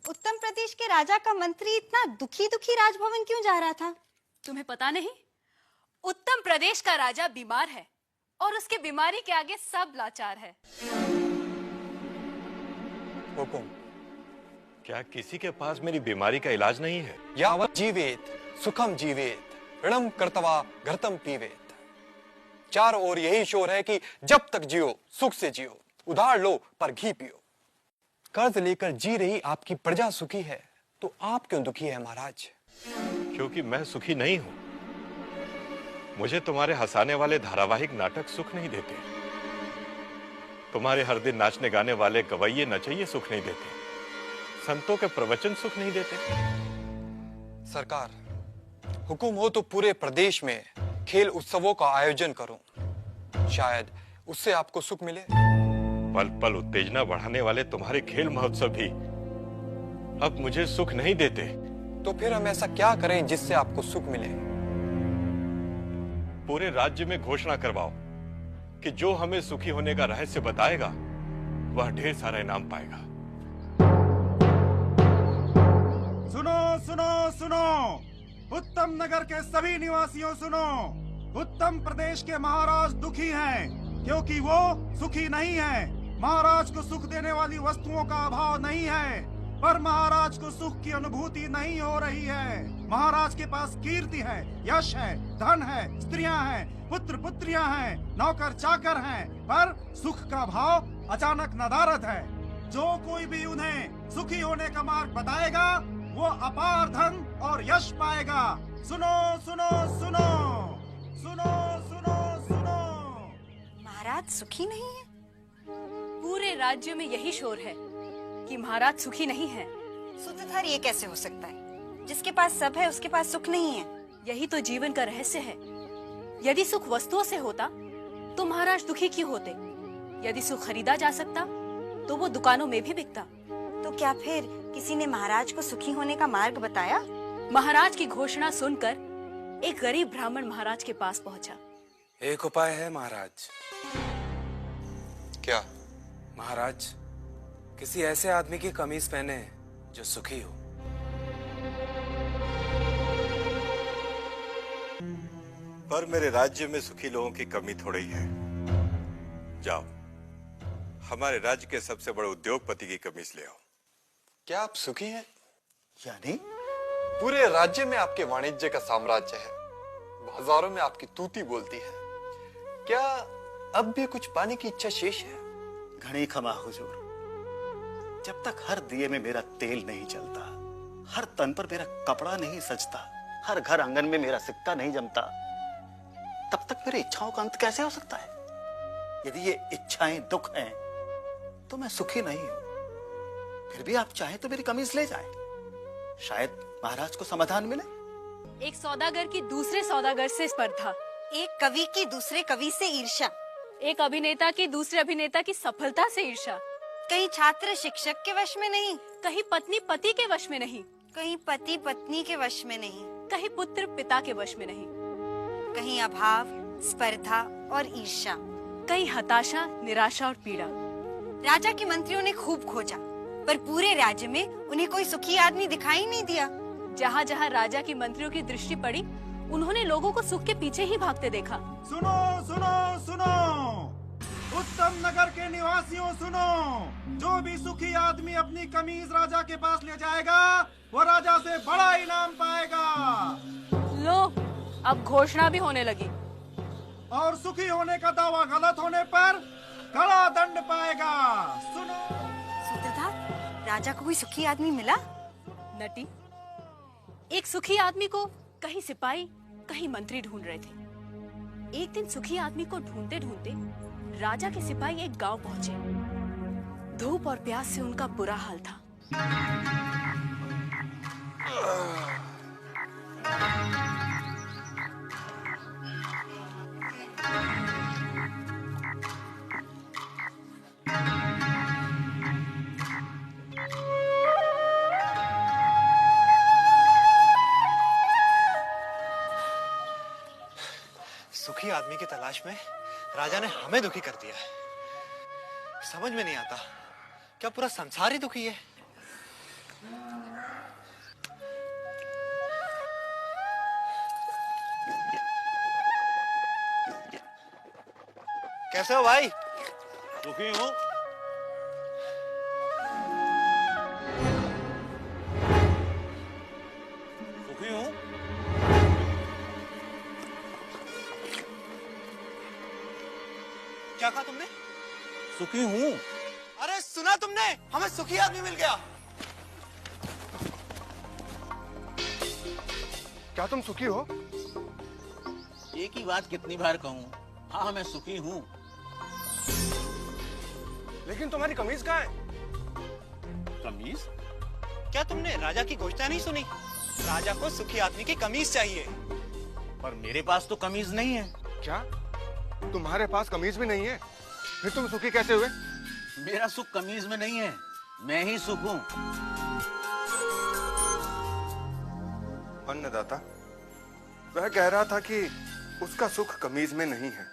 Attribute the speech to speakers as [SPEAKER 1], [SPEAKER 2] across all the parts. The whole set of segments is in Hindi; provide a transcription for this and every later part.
[SPEAKER 1] उत्तर प्रदेश के राजा का मंत्री इतना दुखी दुखी राजभवन क्यों जा रहा था?
[SPEAKER 2] तुम्हें पता नहीं? उत्तर प्रदेश का राजा बीमार है और उसके बीमारी के आगे सब लाचार है।
[SPEAKER 3] हुकुम।
[SPEAKER 4] क्या किसी के पास मेरी बीमारी का इलाज नहीं है?
[SPEAKER 3] यावत् जीवेत सुखम जीवेत ऋणम कर्तवा घृतम पीवेत। चारों ओर यही शोर है कि जब तक जियो सुख से जियो, उधार लो पर घी पियो। कर्ज लेकर जी रही आपकी प्रजा सुखी है तो आप क्यों दुखी है महाराज?
[SPEAKER 4] क्योंकि मैं सुखी नहीं हूं। मुझे तुम्हारे हंसाने वाले धारावाहिक नाटक सुख नहीं देते। तुम्हारे हर दिन नाचने गाने वाले गवैये नचैये सुख नहीं देते। संतों के प्रवचन सुख नहीं देते।
[SPEAKER 3] सरकार, हुकुम हो तो पूरे प्रदेश में खेल उत्सवों का आयोजन करूं, शायद उससे आपको सुख मिले।
[SPEAKER 4] पल पल उत्तेजना बढ़ाने वाले तुम्हारे खेल महोत्सव भी अब मुझे सुख नहीं देते।
[SPEAKER 3] तो फिर हम ऐसा क्या करें जिससे आपको सुख मिले?
[SPEAKER 4] पूरे राज्य में घोषणा करवाओ कि जो हमें सुखी होने का रहस्य बताएगा वह ढेर सारा इनाम पाएगा।
[SPEAKER 5] सुनो सुनो सुनो, उत्तम नगर के सभी निवासियों सुनो। उत्तम प्रदेश के महाराज दुखी हैं क्योंकि वो सुखी नहीं है। महाराज को सुख देने वाली वस्तुओं का अभाव नहीं है, पर महाराज को सुख की अनुभूति नहीं हो रही है। महाराज के पास कीर्ति है, यश है, धन है, स्त्रियां हैं, पुत्र पुत्रियां हैं, नौकर चाकर हैं, पर सुख का भाव अचानक नदारद है। जो कोई भी उन्हें सुखी होने का मार्ग बताएगा वो अपार धन और यश पाएगा। सुनो सुनो सुनो सुनो सुनो सुनो।
[SPEAKER 1] महाराज सुखी नहीं है?
[SPEAKER 2] पूरे राज्य में यही शोर है कि महाराज सुखी नहीं है।
[SPEAKER 1] सूत्रधार, ये कैसे हो सकता है? जिसके पास सब है उसके पास सुख नहीं है।
[SPEAKER 2] यही तो जीवन का रहस्य है। यदि सुख वस्तुओं से होता तो महाराज दुखी क्यों होते? यदि सुख खरीदा जा सकता तो वो दुकानों में भी बिकता।
[SPEAKER 1] तो क्या फिर किसी ने महाराज को सुखी होने का मार्ग बताया?
[SPEAKER 2] महाराज की घोषणा सुनकर एक गरीब ब्राह्मण महाराज के पास पहुंचा।
[SPEAKER 6] एक उपाय है महाराज।
[SPEAKER 3] क्या?
[SPEAKER 6] महाराज, किसी ऐसे आदमी की कमीज पहने जो सुखी हो।
[SPEAKER 4] पर मेरे राज्य में सुखी लोगों की कमी थोड़ी है। जाओ, हमारे राज्य के सबसे बड़े उद्योगपति की कमीज ले आओ।
[SPEAKER 3] क्या आप सुखी हैं?
[SPEAKER 7] यानी
[SPEAKER 3] पूरे राज्य में आपके वाणिज्य का साम्राज्य है, बाजारों में आपकी तूती बोलती है। क्या अब भी कुछ पाने की इच्छा शेष है?
[SPEAKER 7] घनी खमा हुजूर, जब तक हर दिए में मेरा तेल नहीं जलता, हर तन पर मेरा कपड़ा नहीं सजता, हर घर आंगन में मेरा सिक्का नहीं जमता, तब तक मेरी इच्छाओं का अंत कैसे हो सकता है? यदि ये इच्छाएं दुख हैं, तो मैं सुखी नहीं हूं। फिर भी आप चाहें तो मेरी कमीज ले जाएं, शायद महाराज को समाधान मिले।
[SPEAKER 2] एक सौदागर की दूसरे सौदागर से स्पर्धा,
[SPEAKER 1] एक कवि की दूसरे कवि से ईर्ष्या,
[SPEAKER 2] एक अभिनेता की दूसरे अभिनेता की सफलता से ईर्ष्या,
[SPEAKER 1] कहीं छात्र शिक्षक के वश में नहीं,
[SPEAKER 2] कहीं पत्नी पति के वश में नहीं,
[SPEAKER 1] कहीं पति पत्नी के वश में नहीं,
[SPEAKER 2] कहीं पुत्र पिता के वश में नहीं,
[SPEAKER 1] कहीं अभाव, स्पर्धा और ईर्ष्या,
[SPEAKER 2] कहीं हताशा, निराशा और पीड़ा।
[SPEAKER 1] राजा के मंत्रियों ने खूब खोजा, पर पूरे राज्य में उन्हें कोई सुखी आदमी दिखाई नहीं दिया।
[SPEAKER 2] जहाँ जहाँ राजा की मंत्रियों की दृष्टि पड़ी, उन्होंने लोगों को सुख के पीछे ही भागते देखा।
[SPEAKER 5] सुनो सुनो सुनो, उत्तम नगर के निवासियों सुनो। जो भी सुखी आदमी अपनी कमीज राजा के पास ले जाएगा वो राजा से बड़ा इनाम पाएगा।
[SPEAKER 2] लो, अब घोषणा भी होने लगी।
[SPEAKER 5] और सुखी होने का दावा गलत होने पर कड़ा दंड पाएगा। सुनो।
[SPEAKER 1] सूत्रधार, राजा को कोई सुखी आदमी मिला?
[SPEAKER 2] नटी, एक सुखी आदमी को कहीं सिपाही कहीं मंत्री ढूंढ रहे थे। एक दिन सुखी आदमी को ढूंढते ढूंढते राजा के सिपाही एक गांव पहुंचे। धूप और प्यास से उनका बुरा हाल था।
[SPEAKER 7] सुखी आदमी की तलाश में राजा ने हमें दुखी कर दिया है। समझ में नहीं आता, क्या पूरा संसार ही दुखी है? कैसे हो भाई?
[SPEAKER 8] सुखी हूँ। सुखी हूँ।
[SPEAKER 7] क्या कहा तुमने?
[SPEAKER 8] सुखी हूँ।
[SPEAKER 7] अरे सुना तुमने? हमें सुखी आदमी मिल गया।
[SPEAKER 3] क्या तुम सुखी हो?
[SPEAKER 8] एक ही बात कितनी बार कहूँ? हाँ मैं सुखी हूँ।
[SPEAKER 3] लेकिन तुम्हारी कमीज कहाँ है?
[SPEAKER 8] कमीज?
[SPEAKER 7] क्या तुमने राजा की घोषणा नहीं सुनी? राजा को सुखी आदमी की कमीज चाहिए।
[SPEAKER 8] पर मेरे पास तो कमीज नहीं है।
[SPEAKER 3] क्या तुम्हारे पास कमीज भी नहीं है? फिर तुम सुखी कैसे हुए?
[SPEAKER 8] मेरा सुख कमीज में नहीं है, मैं ही सुख हूँ।
[SPEAKER 3] अन्नदाता, वह कह रहा था कि उसका सुख कमीज में नहीं है,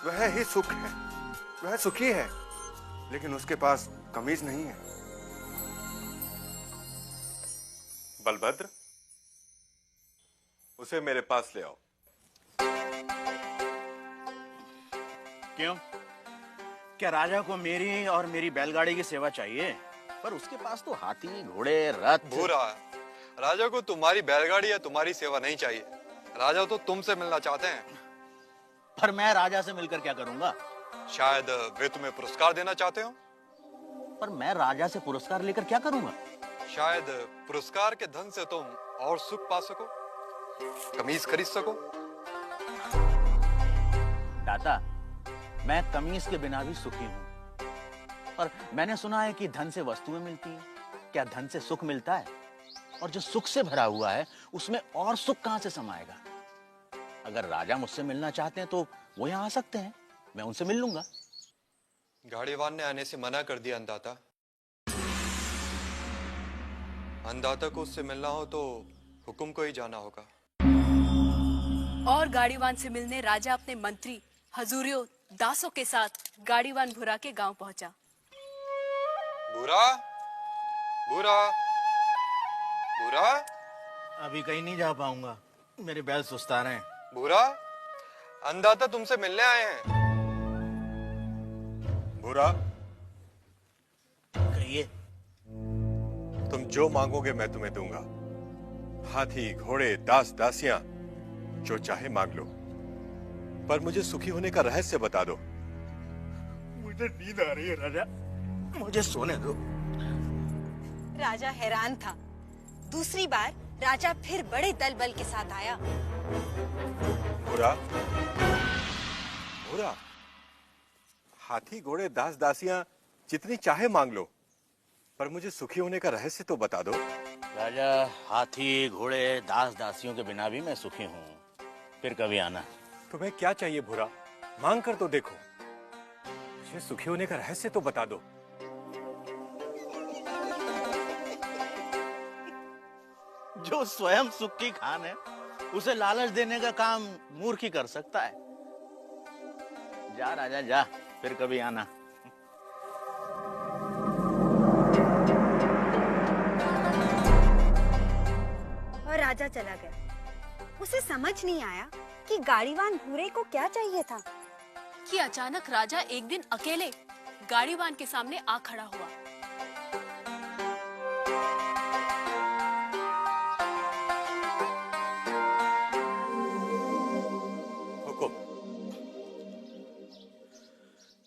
[SPEAKER 3] वह ही सुख है, वह सुखी है, लेकिन उसके पास कमीज नहीं है।
[SPEAKER 4] बलभद्र, उसे मेरे पास ले आओ।
[SPEAKER 8] क्यों? क्या राजा को मेरी और मेरी बैलगाड़ी की सेवा चाहिए? पर उसके पास तो हाथी, घोड़े, रथ।
[SPEAKER 3] बुरा, राजा को तुम्हारी बैलगाड़ी या तुम्हारी सेवा नहीं चाहिए। राजा तो तुमसे मिलना चाहते हैं।
[SPEAKER 8] पर मैं राजा से मिलकर क्या करूंगा?
[SPEAKER 3] शायद वे तुम्हें पुरस्कार देना चाहते हो।
[SPEAKER 8] पर मैं राजा से पुरस्कार लेकर क्या करूंगा?
[SPEAKER 3] शायद पुरस्कार के धन से तुम और सुख पा सको, कमीज खरीद सको।
[SPEAKER 8] दाता, मैं कमीज के बिना भी सुखी हूँ। पर मैंने सुना है कि धन से वस्तुएं मिलती हैं। क्या धन से सुख मिलता है? और जो सुख से भरा हुआ है उसमें और सुख कहां से समाएगा? अगर राजा मुझसे मिलना चाहते हैं तो वो यहाँ आ सकते हैं, मैं उनसे मिल लूंगा।
[SPEAKER 3] गाड़ीवान ने आने से मना कर दिया अन्नदाता। अन्नदाता को उससे मिलना हो तो हुकुम को ही जाना होगा।
[SPEAKER 2] और गाड़ीवान से मिलने राजा अपने मंत्री हजूरियों दासों के साथ गाड़ीवान भूरा के गांव पहुंचा।
[SPEAKER 3] भूरा, भूरा, भूरा,
[SPEAKER 8] अभी कहीं नहीं जा पाऊंगा, मेरे बैल सुस्ता रहे हैं।
[SPEAKER 3] भूरा, अन्नदाता तुमसे मिलने आए हैं।
[SPEAKER 4] बुरा,
[SPEAKER 8] कहिए।
[SPEAKER 4] तुम जो मांगोगे मैं तुम्हें दूंगा। हाथी, घोड़े, दास, दासियां, जो चाहे मांग लो। पर मुझे सुखी होने का रहस्य बता दो।
[SPEAKER 8] मुझे नींद आ रही है राजा, मुझे सोने दो।
[SPEAKER 1] राजा हैरान था। दूसरी बार राजा फिर बड़े दल बल के साथ आया।
[SPEAKER 4] बुरा, बुरा, हाथी, घोड़े, दास, दासियां जितनी चाहे मांग लो, पर मुझे सुखी होने का रहस्य तो बता दो।
[SPEAKER 8] राजा, हाथी, घोड़े, दास, दासियों के बिना भी मैं सुखी हूँ। फिर कभी आना।
[SPEAKER 4] तुम्हें क्या चाहिए बुरा? मांग कर तो देखो। मुझे सुखी होने का रहस्य तो बता दो।
[SPEAKER 8] जो स्वयं सुख की खान है उसे लालच देने का काम मूर्ख ही कर सकता है। जा राजा जा, फिर कभी आना।
[SPEAKER 1] और राजा चला गया। उसे समझ नहीं आया कि गाड़ीवान भूरे को क्या चाहिए था।
[SPEAKER 2] कि अचानक राजा एक दिन अकेले गाड़ीवान के सामने आ खड़ा हुआ।
[SPEAKER 4] हुकुम।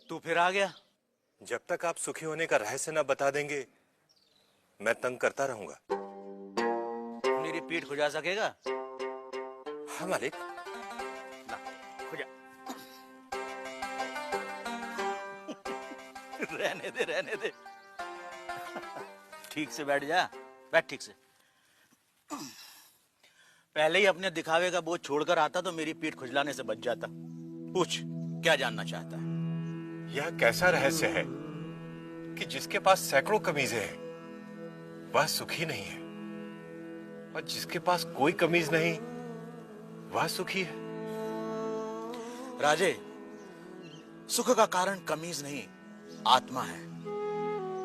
[SPEAKER 8] तू फिर आ गया?
[SPEAKER 4] जब तक आप सुखी होने का रहस्य न बता देंगे मैं तंग करता रहूंगा।
[SPEAKER 8] मेरी पीठ खुजा सकेगा?
[SPEAKER 4] हाँ मालिक।
[SPEAKER 8] ला, खुजा। रहने दे, रहने दे। ठीक से बैठ जा, बैठ ठीक से। पहले ही अपने दिखावे का बोझ छोड़कर आता तो मेरी पीठ खुजलाने से बच जाता। पूछ, क्या जानना चाहता है?
[SPEAKER 4] यह कैसा रहस्य है कि जिसके पास सैकड़ों कमीजें हैं वह सुखी नहीं है, और जिसके पास कोई कमीज नहीं वह सुखी है?
[SPEAKER 8] राजे, सुख का कारण कमीज नहीं, आत्मा है।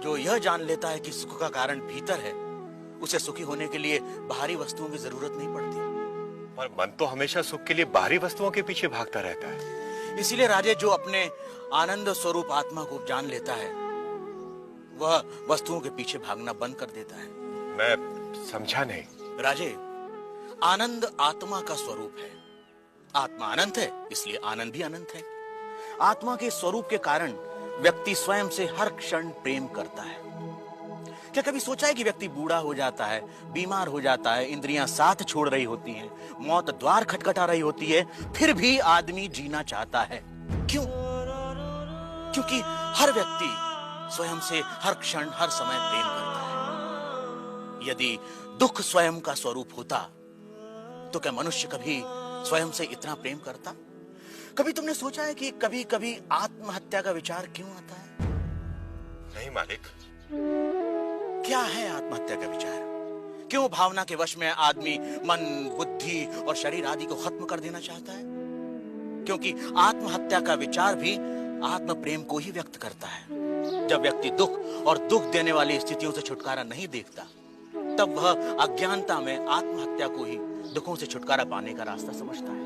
[SPEAKER 8] जो यह जान लेता है कि सुख का कारण भीतर है, उसे सुखी होने के लिए बाहरी वस्तुओं की जरूरत नहीं पड़ती।
[SPEAKER 4] पर मन तो हमेशा सुख के लिए बाहरी वस्तुओं के पीछे भागता रहता है।
[SPEAKER 8] इसीलिए राजे, जो अपने आनंद स्वरूप आत्मा को जान लेता है, वह वस्तुओं के पीछे भागना बंद कर देता है।
[SPEAKER 4] मैं समझा नहीं।
[SPEAKER 8] राजे, आनंद आत्मा का स्वरूप है। आत्मा अनंत है, इसलिए आनंद भी अनंत है। आत्मा के स्वरूप के कारण व्यक्ति स्वयं से हर क्षण प्रेम करता है। क्या कभी सोचा है कि व्यक्ति बूढ़ा हो जाता है, बीमार हो जाता है, इंद्रियां साथ छोड़ रही होती हैं, मौत द्वार खटखटा रही होती है, फिर भी आदमी जीना चाहता है? क्यों? क्योंकि हर व्यक्ति स्वयं से हर क्षण हर समय प्रेम करता है। यदि दुख स्वयं का स्वरूप होता तो क्या मनुष्य कभी स्वयं से इतना प्रेम करता? कभी तुमने सोचा है कि कभी कभी आत्महत्या का विचार क्यों आता है?
[SPEAKER 4] नहीं मालिक।
[SPEAKER 8] क्या है आत्महत्या का विचार? क्यों भावना के वश में आदमी मन, बुद्धि और शरीर आदि को खत्म कर देना चाहता है? क्योंकि आत्महत्या का विचार भी आत्म प्रेम को ही व्यक्त करता है। जब व्यक्ति दुख और दुख देने वाली स्थितियों से छुटकारा नहीं देखता, तब वह अज्ञानता में आत्महत्या को ही दुखों से छुटकारा पाने का रास्ता समझता है।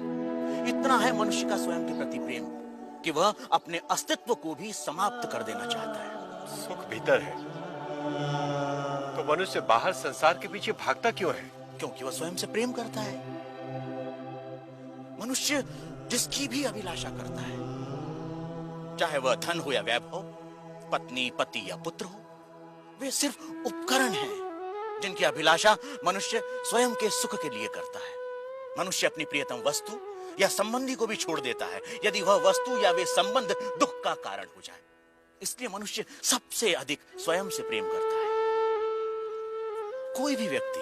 [SPEAKER 8] इतना है मनुष्य का स्वयं के प्रति प्रेम कि वह अपने अस्तित्व को भी समाप्त कर देना चाहता है।
[SPEAKER 4] सुख भीतर है तो मनुष्य बाहर संसार के पीछे भागता क्यों है?
[SPEAKER 8] क्योंकि वह स्वयं से प्रेम करता है। मनुष्य जिसकी भी अभिलाषा करता है, चाहे वह धन हो या वैभव, पत्नी, पति या पुत्र हो, वे सिर्फ उपकरण हैं जिनकी अभिलाषा मनुष्य स्वयं के सुख के लिए करता है। मनुष्य अपनी प्रियतम वस्तु या संबंधी को भी छोड़ देता है यदि वह वस्तु या वे संबंध दुख का कारण हो जाए। इसलिए मनुष्य सबसे अधिक स्वयं से प्रेम करता है। कोई भी व्यक्ति,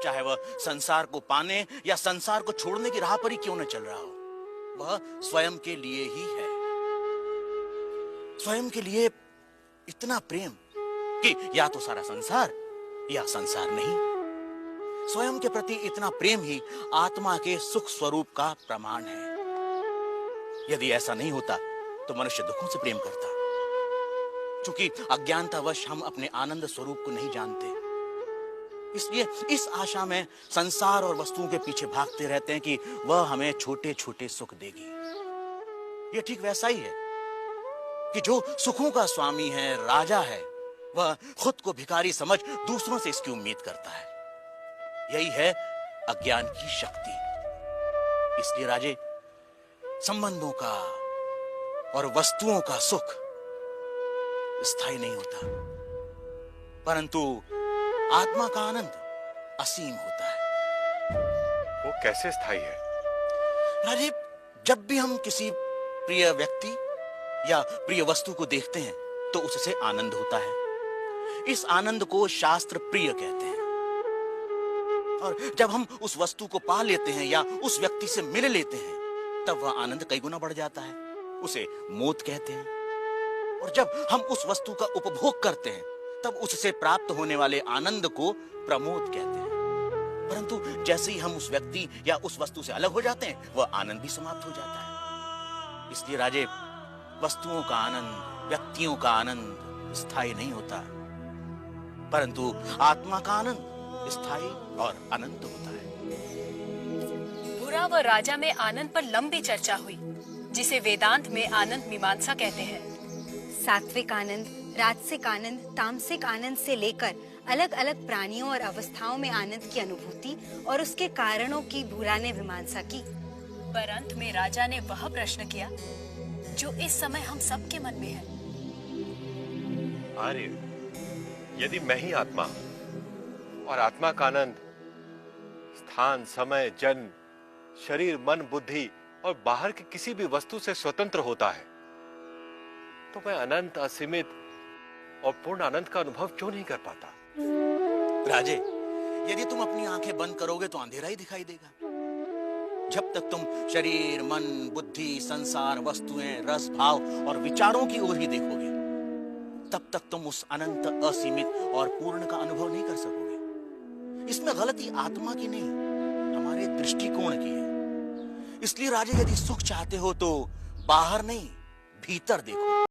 [SPEAKER 8] चाहे वह संसार को पाने या संसार को छोड़ने की राह पर ही क्यों न चल रहा हो, वह स्वयं के लिए ही है। स्वयं के लिए इतना प्रेम कि या तो सारा संसार या संसार नहीं। स्वयं के प्रति इतना प्रेम ही आत्मा के सुख स्वरूप का प्रमाण है। यदि ऐसा नहीं होता तो मनुष्य दुखों से प्रेम करता। क्योंकि अज्ञानतावश हम अपने आनंद स्वरूप को नहीं जानते, इसलिए इस आशा में संसार और वस्तुओं के पीछे भागते रहते हैं कि वह हमें छोटे छोटे सुख देगी। यह ठीक वैसा ही है कि जो सुखों का स्वामी है, राजा है, वह खुद को भिखारी समझ दूसरों से इसकी उम्मीद करता है। यही है अज्ञान की शक्ति। इसलिए राजे, संबंधों का और वस्तुओं का सुख स्थायी नहीं होता, परंतु आत्मा का आनंद असीम होता है।
[SPEAKER 4] वो कैसे स्थायी है?
[SPEAKER 8] राजीव, जब भी हम किसी प्रिय व्यक्ति या प्रिय वस्तु को देखते हैं तो उससे आनंद होता है। इस आनंद को शास्त्र प्रिय कहते हैं। और जब हम उस वस्तु को पा लेते हैं या उस व्यक्ति से मिल लेते हैं, तब वह आनंद कई गुना बढ़ जाता है। उसे मोद कहते हैं। और जब हम उस वस्तु का उपभोग करते हैं, तब उससे प्राप्त होने वाले आनंद को प्रमोद कहते हैं। परंतु जैसे ही हम उस व्यक्ति या उस वस्तु से अलग हो जाते हैं, वह आनंद भी समाप्त हो जाता है। इसलिए राजे, वस्तुओं का आनंद, व्यक्तियों का आनंद स्थायी नहीं होता, परंतु आत्मा का आनंद स्थायी और अनंत होता है।
[SPEAKER 2] बुरा व राजा में आनंद पर लंबी चर्चा हुई, जिसे वेदांत में आनंद मीमांसा कहते हैं।
[SPEAKER 1] सात्विक आनंद, राजसिक आनंद, तामसिक आनंद से लेकर अलग अलग प्राणियों और अवस्थाओं में आनंद की अनुभूति और उसके कारणों की बुरा ने मीमांसा की।
[SPEAKER 2] पर अंत में राजा ने वह प्रश्न किया जो इस समय हम सबके मन में है।
[SPEAKER 4] आर्य, यदि मैं ही आत्मा हूं और आत्मा का आनंद स्थान, समय, जन्म, शरीर, मन, बुद्धि और बाहर की किसी भी वस्तु से स्वतंत्र होता है, तो मैं अनंत, असीमित और पूर्ण आनंद का अनुभव क्यों नहीं कर पाता?
[SPEAKER 8] राजे, यदि तुम अपनी आंखें बंद करोगे तो अंधेरा ही दिखाई देगा। जब तक तुम शरीर, मन, बुद्धि, संसार, वस्तुएं, रस, भाव और विचारों की ओर ही देखोगे, तब तक तुम उस अनंत, असीमित और पूर्ण का अनुभव नहीं कर सकोगे। इसमें गलती आत्मा की नहीं, हमारे दृष्टिकोण की है। इसलिए राजे, यदि सुख चाहते हो तो बाहर नहीं, भीतर देखो।